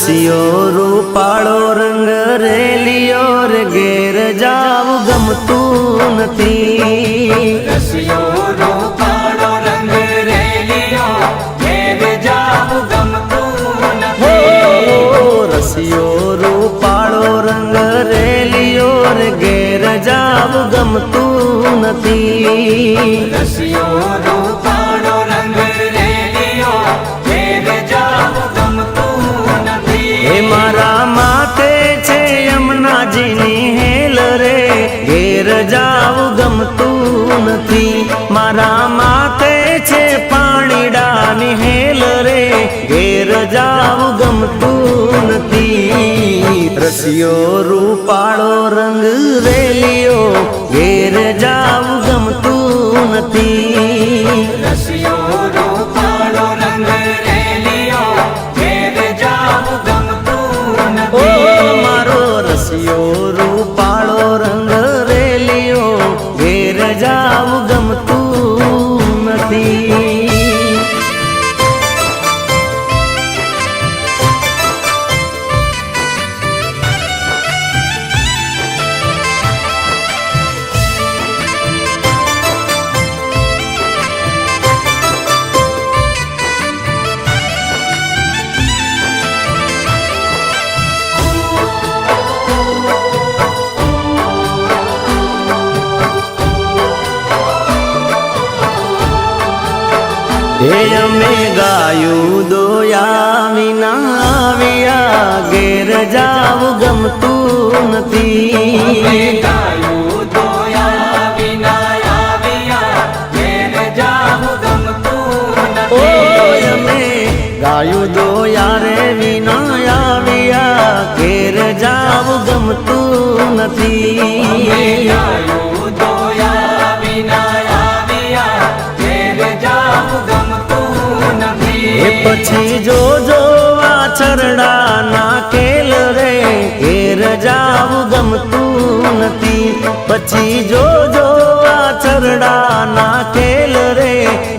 રસિયો રૂપાળો રંગ રેલિયો રે ઘેર જાવ ગમતું નથી રસિયો રૂપાળો રંગ રેલિયો ઘેર જાવ ગમતું નથી રસિયો રૂપાળો રંગ રેલિયો રે ઘેર જાવ ગમતું નથી રસિયો રૂપાળો રંગ રેલિયો ઘેર જાવ ગમતું નથી હે મારા માથે છે યમુનાજીની હેલ રે ઘેર જાવ ગમતું નથી મારા માથે છે પાણીડાની હેલ રે ઘેર જાવ ગમતું નથી રસિયો રૂપાળો રંગ રેલિયો ઘેર જાવ ગમતું નથી રસિયો રૂપાળો રંગ રેલિયો ઘેર જાવ ગમતું ઓ નથી મારો રસિયો રૂપાળો રંગ રેલિયો ઘેર જાવ ગમતું નથી હે અમે ગાયું દોયા વિના આવ્યા ઘેર જાવ ગમતું નથી ગાયું દોયા વિના આવ્યા ઘેર જાવ ગમતું ઓ નથી અમે ગાયું દોયા રે વિના આવ્યા ઘેર જાવ ગમતું નથી ગાયું દોયા વિના આવ્યા ઘેર જાવ ગમતું નથી એ પછી જોજો આ છરડા નાખેલ રે ઘેર જાવ ગમતું નથી પછી જોજો આ છરડા નાખેલ રે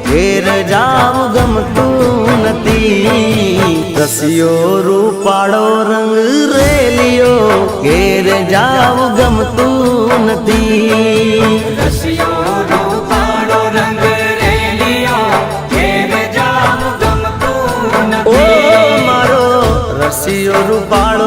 ઘેર જાવ ગમતું નથી રસિયો રૂપાળો રંગ રેલિયો ઘેર જાવ ગમતું નથી રસિયો રૂપાળો રંગ રેલિયો ઘેર જાવ ગમતું ઓ નથી મારો રસિયો રૂપાળો